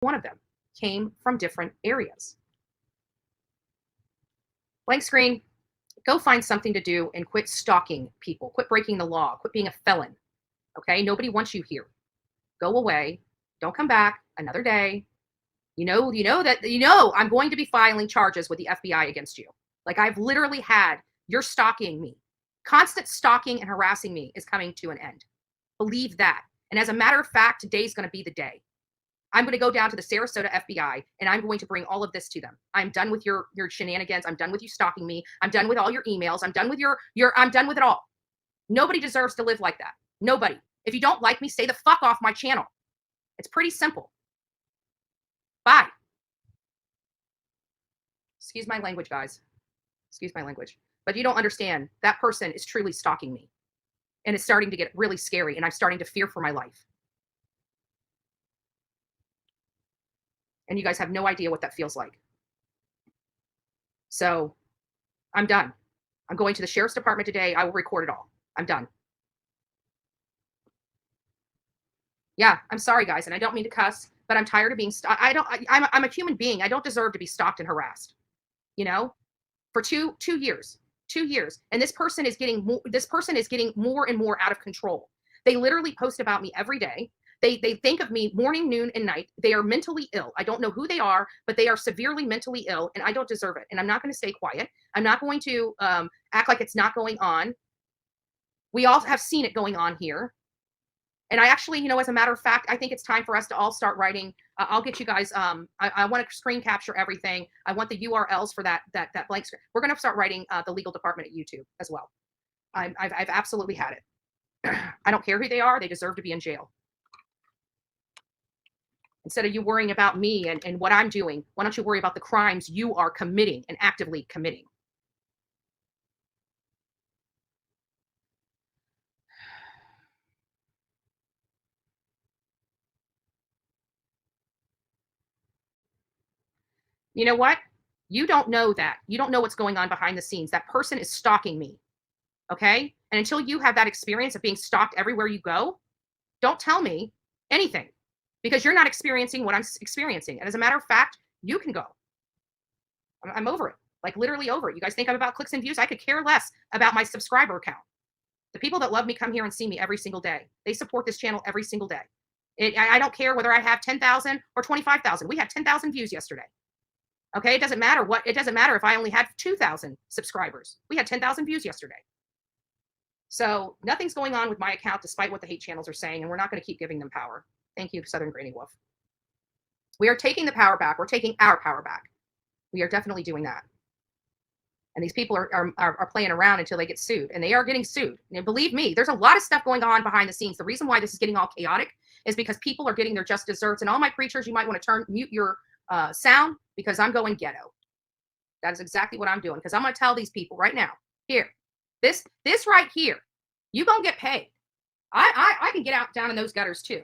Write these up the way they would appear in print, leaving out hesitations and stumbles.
one of them came from different areas. Blank screen, go find something to do and quit stalking people. Quit breaking the law. Quit being a felon. Okay? Nobody wants you here. Go away. Don't come back another day. You know I'm going to be filing charges with the FBI against you. Like, I've literally had, you're stalking me. Constant stalking and harassing me is coming to an end. Believe that. And as a matter of fact, today's going to be the day. I'm going to go down to the Sarasota FBI and I'm going to bring all of this to them. I'm done with your shenanigans. I'm done with you stalking me. I'm done with all your emails. I'm done with I'm done with it all. Nobody deserves to live like that. Nobody. If you don't like me, stay the fuck off my channel. It's pretty simple. Bye. Excuse my language, guys. Excuse my language. But you don't understand. That person is truly stalking me. And it's starting to get really scary. And I'm starting to fear for my life. And you guys have no idea what that feels like. So I'm done. I'm going to the sheriff's department today. I will record it all. I'm done. Yeah, I'm sorry, guys. And I don't mean to cuss, but I'm tired of being I'm a human being. I don't deserve to be stalked and harassed, you know, for two years. 2 years. And this person is getting more and more out of control. They literally post about me every day. They think of me morning, noon, and night. They are mentally ill. I don't know who they are, but they are severely mentally ill, and I don't deserve it. And I'm not going to stay quiet. I'm not going to act like it's not going on. We all have seen it going on here. And I actually, you know, as a matter of fact, I think it's time for us to all start writing. I'll get you guys. I want to screen capture everything. I want the URLs for that blank screen. We're going to start writing the legal department at YouTube as well. I've absolutely had it. I don't care who they are. They deserve to be in jail. Instead of you worrying about me and what I'm doing, why don't you worry about the crimes you are committing and actively committing? You know what? You don't know that. You don't know what's going on behind the scenes. That person is stalking me. Okay? And until you have that experience of being stalked everywhere you go, don't tell me anything because you're not experiencing what I'm experiencing. And as a matter of fact, you can go. I'm over it. Like literally over it. You guys think I'm about clicks and views? I could care less about my subscriber count. The people that love me come here and see me every single day. They support this channel every single day. I don't care whether I have 10,000 or 25,000. We had 10,000 views yesterday. Okay, it doesn't matter if I only had 2,000 subscribers. We had 10,000 views yesterday. So nothing's going on with my account despite what the hate channels are saying, and we're not going to keep giving them power. Thank you, Southern Granny Wolf. We are taking the power back. We're taking our power back. We are definitely doing that. And these people are playing around until they get sued, and they are getting sued. And believe me, there's a lot of stuff going on behind the scenes. The reason why this is getting all chaotic is because people are getting their just desserts. And all my preachers, you might want to mute your sound because I'm going ghetto. That is exactly what I'm doing because I'm going to tell these people right now. Here, this right here, you gonna get paid. I can get out down in those gutters too,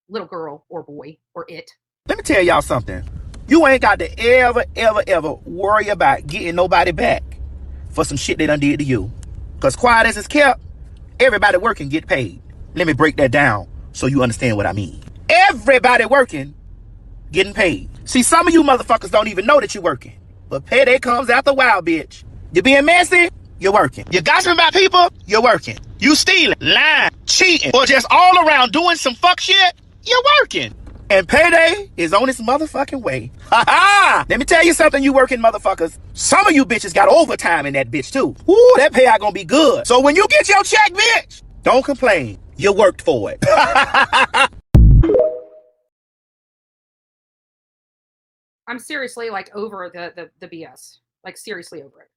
little girl or boy or it. Let me tell y'all something. You ain't got to ever worry about getting nobody back for some shit they done did to you. Because quiet as it's kept, everybody working get paid. Let me break that down so you understand what I mean. Everybody working getting paid. See, some of you motherfuckers don't even know that you're working. But payday comes after a while, bitch. You being messy, you're working. You gossiping about people, you're working. You stealing, lying, cheating, or just all around doing some fuck shit, you're working. And payday is on its motherfucking way. Ha ha! Let me tell you something, you working motherfuckers. Some of you bitches got overtime in that bitch too. Ooh, that payout gonna be good. So when you get your check, bitch, don't complain. You worked for it. I'm seriously like over the BS. Like seriously over it.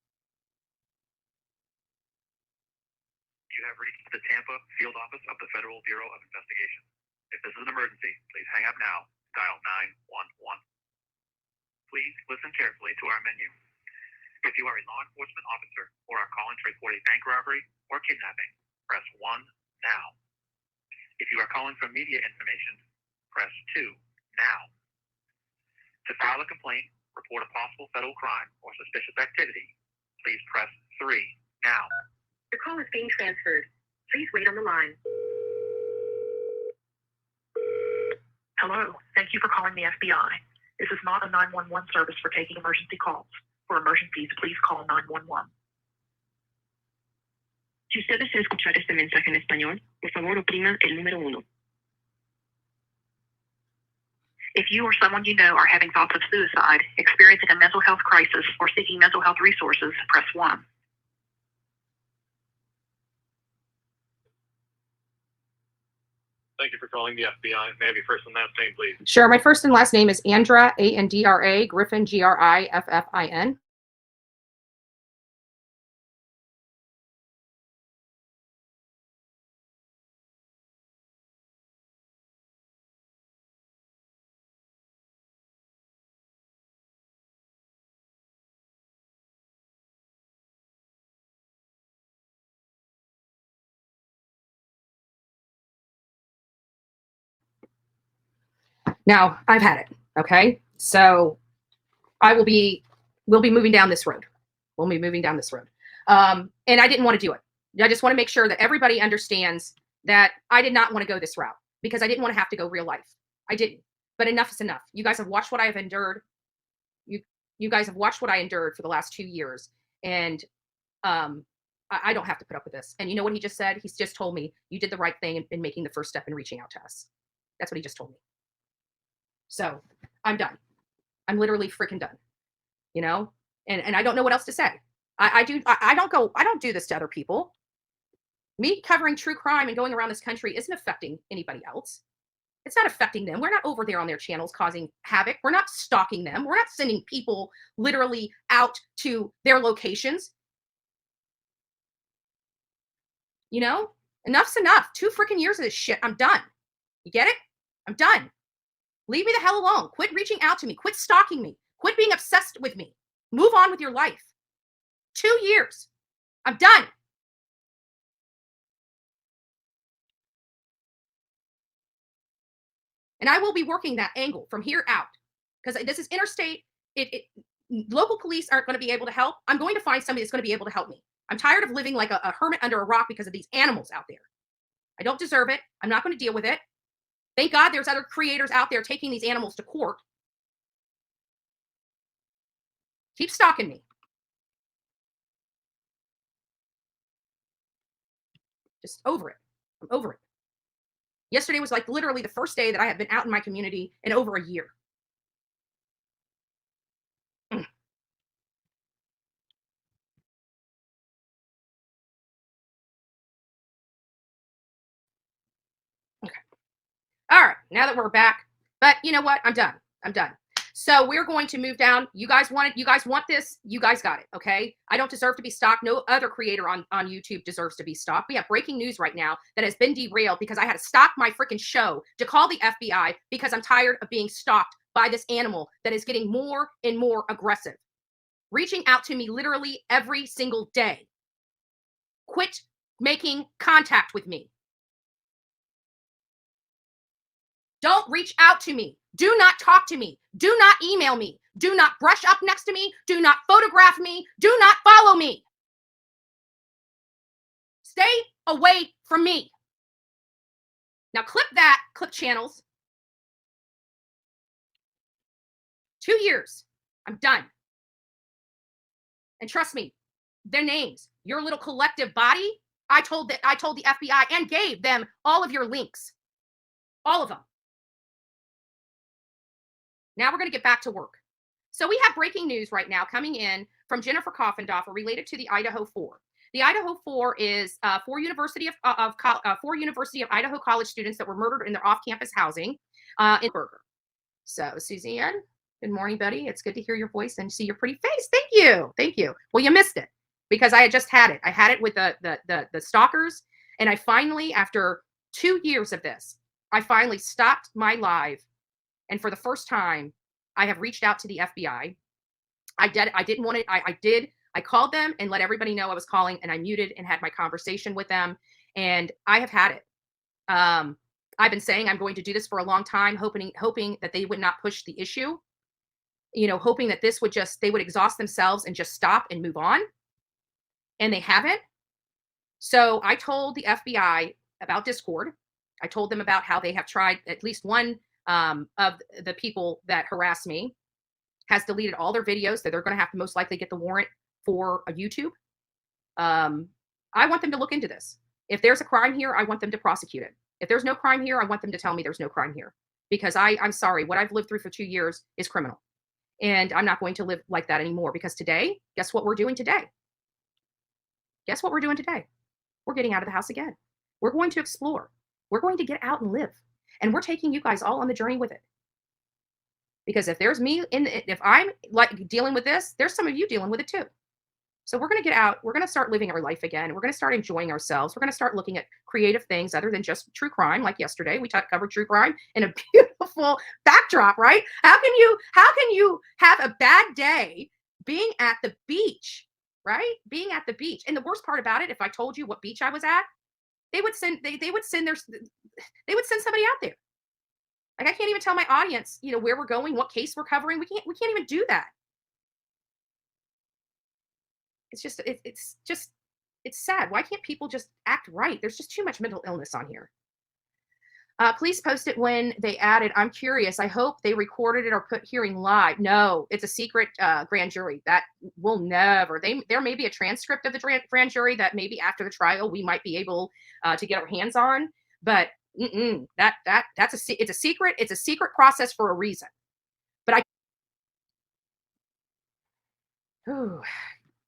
You have reached the Tampa field office of the Federal Bureau of Investigation. If this is an emergency, please hang up now. Dial 911. Please listen carefully to our menu. If you are a law enforcement officer or are calling to report a bank robbery or kidnapping, press 1 now. If you are calling for media information, press 2 now. To file a complaint, report a possible federal crime or suspicious activity, please press 3 now. Your call is being transferred. Please wait on the line. Hello. Thank you for calling the FBI. This is not a 911 service for taking emergency calls. For emergencies, please call 911. Si usted desea escuchar este mensaje en español, por favor oprima el número 1. If you or someone you know are having thoughts of suicide, experiencing a mental health crisis, or seeking mental health resources, press 1. Thank you for calling the FBI. May I have your first and last name, please? Sure. My first and last name is Andra, Andra, Griffin, Griffin. Now, I've had it, okay? So we'll be moving down this road. We'll be moving down this road. And I didn't want to do it. I just want to make sure that everybody understands that I did not want to go this route because I didn't want to have to go real life. I didn't. But enough is enough. You guys have watched what I have endured. You guys have watched what I endured for the last 2 years. And I don't have to put up with this. And you know what he just said? He's just told me you did the right thing in making the first step in reaching out to us. That's what he just told me. So I'm done. I'm literally freaking done, you know? And I don't know what else to say. I don't do this to other people. Me covering true crime and going around this country isn't affecting anybody else. It's not affecting them. We're not over there on their channels causing havoc. We're not stalking them. We're not sending people literally out to their locations. You know, enough's enough. 2 freaking years of this shit. I'm done. You get it? I'm done. Leave me the hell alone. Quit reaching out to me. Quit stalking me. Quit being obsessed with me. Move on with your life. 2 years. I'm done. And I will be working that angle from here out because this is interstate. Local police aren't going to be able to help. I'm going to find somebody that's going to be able to help me. I'm tired of living like a hermit under a rock because of these animals out there. I don't deserve it. I'm not going to deal with it. Thank God there's other creators out there taking these animals to court. Keep stalking me. Just over it. I'm over it. Yesterday was like literally the first day that I have been out in my community in over a year. Okay. All right. Now that we're back, but you know what? I'm done. I'm done. So we're going to move down. You guys want this. You guys got it. Okay. I don't deserve to be stalked. No other creator on YouTube deserves to be stalked. We have breaking news right now that has been derailed because I had to stop my freaking show to call the FBI because I'm tired of being stalked by this animal that is getting more and more aggressive, reaching out to me literally every single day. Quit making contact with me. Don't reach out to me. Do not talk to me. Do not email me. Do not brush up next to me. Do not photograph me. Do not follow me. Stay away from me. Now clip that, clip channels. 2 years. I'm done. And trust me, their names, your little collective body, I told the FBI and gave them all of your links. All of them. Now we're going to get back to work. So we have breaking news right now coming in from Jennifer Coffendorfer related to the Idaho 4. The Idaho 4 is 4 University of Idaho college students that were murdered in their off-campus housing in Berger. So Suzanne, good morning, buddy. It's good to hear your voice and see your pretty face. Thank you. Thank you. Well, you missed it because I had just had it. I had it with the stalkers, and I finally, after 2 years of this, I finally stopped my live. And for the first time, I have reached out to the FBI. I didn't want it. I did. I called them and let everybody know I was calling, and I muted and had my conversation with them. And I have had it. I've been saying I'm going to do this for a long time, hoping that they would not push the issue. You know, hoping that they would exhaust themselves and just stop and move on. And they haven't. So I told the FBI about Discord. I told them about how they have tried at least one of the people that harass me, has deleted all their videos that they're going to have to most likely get the warrant for a YouTube. I want them to look into this. If there's a crime here, I want them to prosecute it. If there's no crime here, I want them to tell me there's no crime here, because I'm sorry, what I've lived through for 2 years is criminal. And I'm not going to live like that anymore, because today, guess what we're doing today? Guess what we're doing today? We're getting out of the house again. We're going to explore. We're going to get out and live. And we're taking you guys all on the journey with it. Because if there's me if I'm like dealing with this, there's some of you dealing with it too. So we're going to get out. We're going to start living our life again. We're going to start enjoying ourselves. We're going to start looking at creative things other than just true crime. Like yesterday, we covered true crime in a beautiful backdrop, right? How can you have a bad day being at the beach, right? Being at the beach. And the worst part about it, if I told you what beach I was at, they would send somebody out there. Like, I can't even tell my audience, where we're going, what case we're covering. We can't even do that. It's just sad. Why can't people just act right? There's just too much mental illness on here. Please post it when they added. I'm curious. I hope they recorded it or put hearing live. No, it's a secret grand jury. That will never. There may be a transcript of the grand jury that maybe after the trial we might be able to get our hands on. But it's a secret. It's a secret process for a reason. But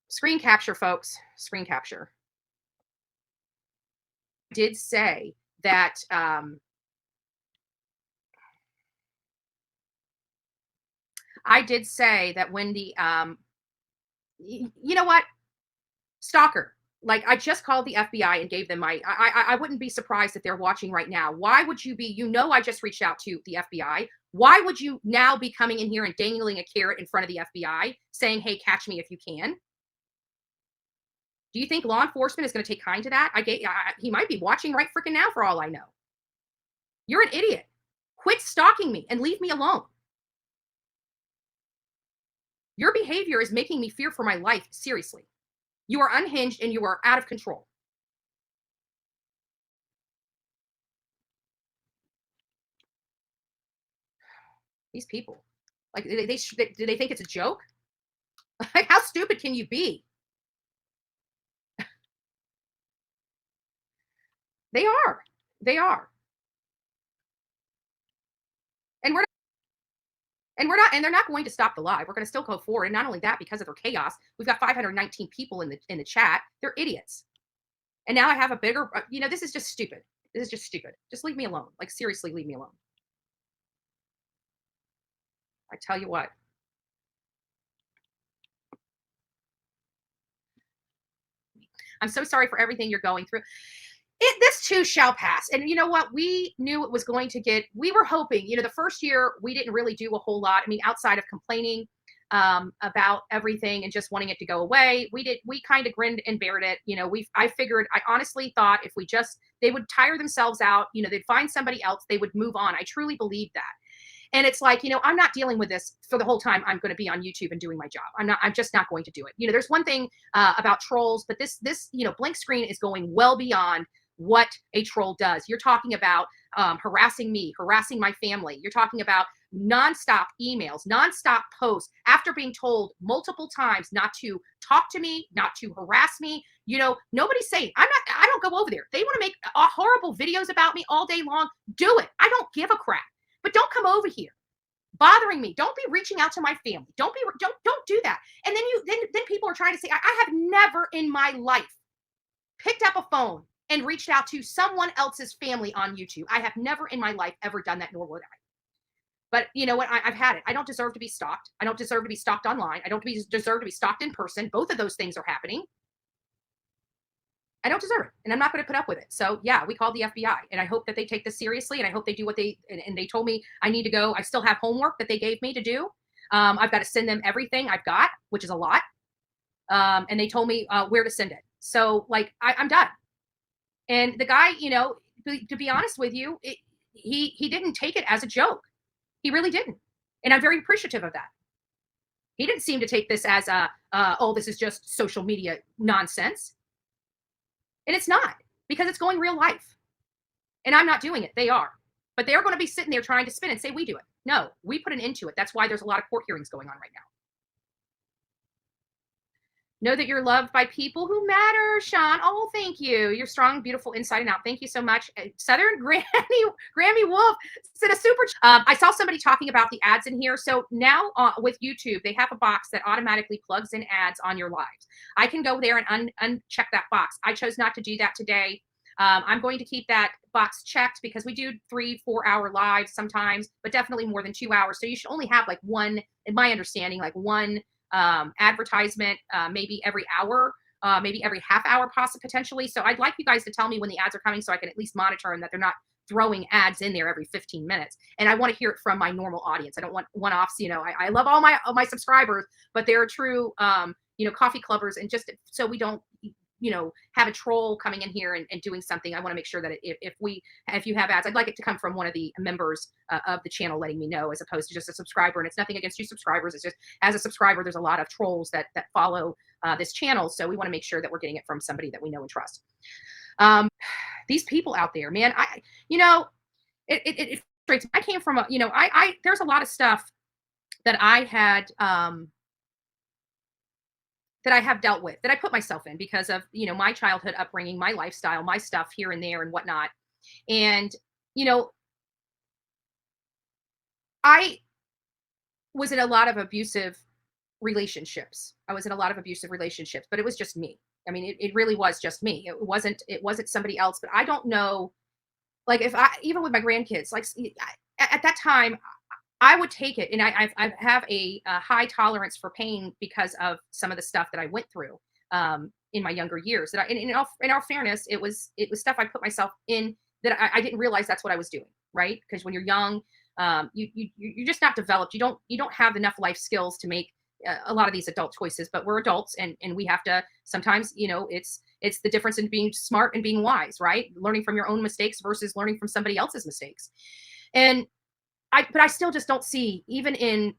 screen capture, folks. Screen capture. I did say that when the you know what, stalker, like, I just called the FBI and gave them I wouldn't be surprised if they're watching right now. Why would you be? I just reached out to the FBI. Why would you now be coming in here and dangling a carrot in front of the FBI saying, hey, catch me if you can? Do you think law enforcement is going to take kind to that? He might be watching right freaking now for all I know. You're an idiot. Quit stalking me and leave me alone. Your behavior is making me fear for my life. Seriously. You are unhinged and you are out of control. These people, like, do they think it's a joke? Like, how stupid can you be? They are. And they're not going to stop the live. We're going to still go forward. And not only that, because of their chaos, we've got 519 people in the chat. They're idiots. And now I have a bigger, this is just stupid. This is just stupid. Just leave me alone. Like, seriously, leave me alone. I tell you what. I'm so sorry for everything you're going through. This too shall pass. And you know what? We knew it was going to we were hoping, the first year we didn't really do a whole lot. I mean, outside of complaining about everything and just wanting it to go away, we kind of grinned and bared it. I honestly thought if they would tire themselves out, they'd find somebody else, they would move on. I truly believe that. And it's like, I'm not dealing with this for the whole time I'm going to be on YouTube and doing my job. I'm just not going to do it. There's one thing about trolls, but this blank screen is going well beyond what a troll does. You're talking about harassing me, harassing my family. You're talking about nonstop emails, nonstop posts after being told multiple times not to talk to me, not to harass me. Nobody's saying I don't go over there. They want to make horrible videos about me all day long. Do it. I don't give a crap. But don't come over here bothering me. Don't be reaching out to my family. Don't do that. And then people are trying to say, I have never in my life picked up a phone and reached out to someone else's family on YouTube. I have never in my life ever done that, nor would I. But you know what? I've had it. I don't deserve to be stalked. I don't deserve to be stalked online. I don't deserve to be stalked in person. Both of those things are happening. I don't deserve it, and I'm not going to put up with it. So yeah, we called the FBI, and I hope that they take this seriously, and I hope they do what and they told me I need to go. I still have homework that they gave me to do. I've got to send them everything I've got, which is a lot. And they told me where to send it. So like, I'm done. And the guy, to be honest with you, he didn't take it as a joke. He really didn't. And I'm very appreciative of that. He didn't seem to take this as this is just social media nonsense. And it's not, because it's going real life. And I'm not doing it. They are. But they're going to be sitting there trying to spin and say we do it. No, we put an end to it. That's why there's a lot of court hearings going on right now. Know that you're loved by people who matter, Sean. Oh, thank you. You're strong, beautiful, inside and out. Thank you so much. Southern Grammy Wolf said a super. I saw somebody talking about the ads in here. So now with YouTube, they have a box that automatically plugs in ads on your lives. I can go there and uncheck that box. I chose not to do that today. I'm going to keep that box checked because we do 3-4 hour lives sometimes, but definitely more than 2 hours. So you should only have like one, in my understanding, like one advertisement, maybe every hour, maybe every half hour potentially. So I'd like you guys to tell me when the ads are coming so I can at least monitor them, that they're not throwing ads in there every 15 minutes. And I want to hear it from my normal audience. I don't want one-offs. You know, I love all my subscribers, but they're true, you know, coffee clubbers. And just so we don't, you know, have a troll coming in here and doing something, I want to make sure that if you have ads, I'd like it to come from one of the members of the channel letting me know, as opposed to just a subscriber. And it's nothing against you subscribers. It's just, as a subscriber, there's a lot of trolls that follow this channel. So we want to make sure that we're getting it from somebody that we know and trust. These people out there, man, you know, it frustrates me. I came from you know, there's a lot of stuff that I had, that I have dealt with, that I put myself in because of, you know, my childhood upbringing, my lifestyle, my stuff here and there and whatnot. And, you know, I was in a lot of abusive relationships. But it was just me. I mean, it really was just me. It wasn't somebody else, but I don't know, like even with my grandkids, like at that time, I would take it, and I have a high tolerance for pain because of some of the stuff that I went through in my younger years. That in all fairness, it was stuff I put myself in that I didn't realize that's what I was doing, right? Because when you're young, you're just not developed. You don't have enough life skills to make a lot of these adult choices. But we're adults, and we have to sometimes, you know, it's the difference in being smart and being wise, right? Learning from your own mistakes versus learning from somebody else's mistakes, and but I still just don't see, even in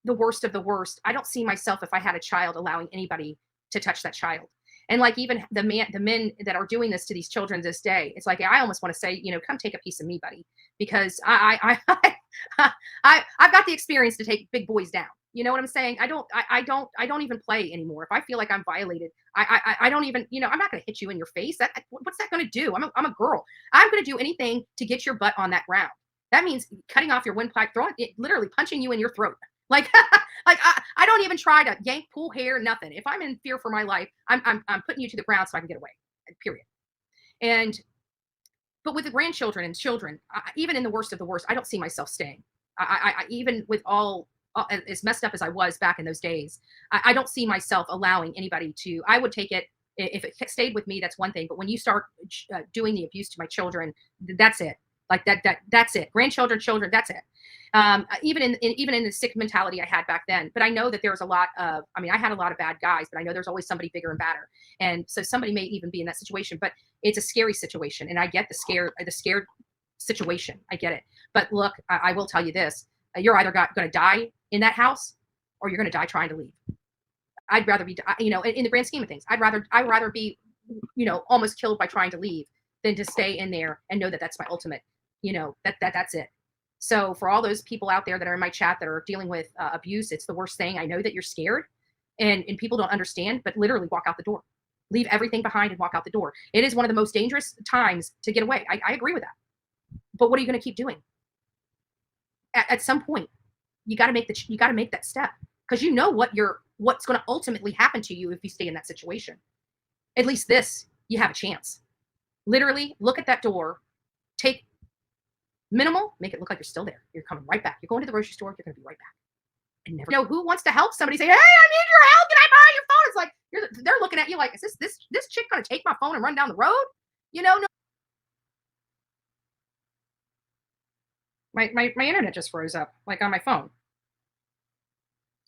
the worst of the worst, I don't see myself, if I had a child, allowing anybody to touch that child. And like even the men that are doing this to these children this day, it's like, I almost want to say, you know, come take a piece of me, buddy, because I've got the experience to take big boys down. You know what I'm saying? I don't even play anymore. If I feel like I'm violated, I don't even, you know, I'm not going to hit you in your face. What's that going to do? I'm a girl. I'm going to do anything to get your butt on that ground. That means cutting off your windpipe, throwing it, literally punching you in your throat. Like, I don't even try to yank, pull hair, nothing. If I'm in fear for my life, I'm putting you to the ground so I can get away. Period. But with the grandchildren and children, even in the worst of the worst, I don't see myself staying. I even with all as messed up as I was back in those days, I don't see myself allowing anybody to. I would take it if it stayed with me. That's one thing. But when you start doing the abuse to my children, that's it. Like that's it. Grandchildren, children, that's it. Even in the sick mentality I had back then. But I know that there's a lot of, I mean, I had a lot of bad guys, but I know there's always somebody bigger and badder. And so somebody may even be in that situation, but it's a scary situation. And I get the scared situation. I get it. But look, I will tell you this, you're either going to die in that house or you're going to die trying to leave. I'd rather be, you know, in the grand scheme of things, I'd rather be, you know, almost killed by trying to leave than to stay in there and know that that's my ultimate, you know, that's it. So for all those people out there that are in my chat that are dealing with abuse, it's the worst thing. I know that you're scared and people don't understand, but literally walk out the door, leave everything behind and walk out the door. It is one of the most dangerous times to get away. I agree with that. But what are you going to keep doing? At some point, you got to make that step, because you know what's going to ultimately happen to you if you stay in that situation. At least this, you have a chance. Literally look at that door, take minimal, make it look like you're still there. You're coming right back. You're going to the grocery store. You're going to be right back. And never, you know, who wants to help somebody say, hey, I need your help. Can I borrow your phone? It's like, they're looking at you like, is this chick going to take my phone and run down the road? You know, no. My internet just froze up, like on my phone.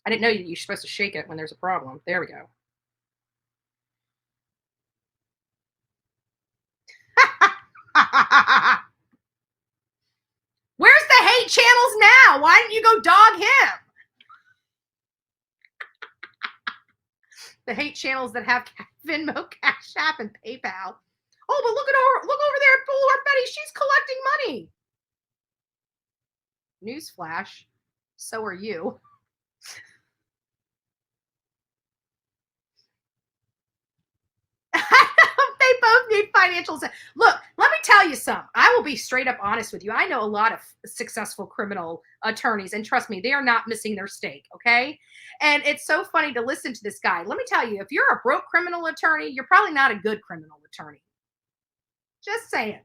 I didn't know you're supposed to shake it when there's a problem. There we go. Where's the hate channels now? Why didn't you go dog him? The hate channels that have Venmo, Cash App, and PayPal. Oh, but look over there at poor Betty. She's collecting money. Newsflash, so are you. They both need financial. Look, let me tell you something. I will be straight up honest with you. I know a lot of successful criminal attorneys, and trust me, they are not missing their steak. Okay. And it's so funny to listen to this guy. Let me tell you, if you're a broke criminal attorney, you're probably not a good criminal attorney. Just saying.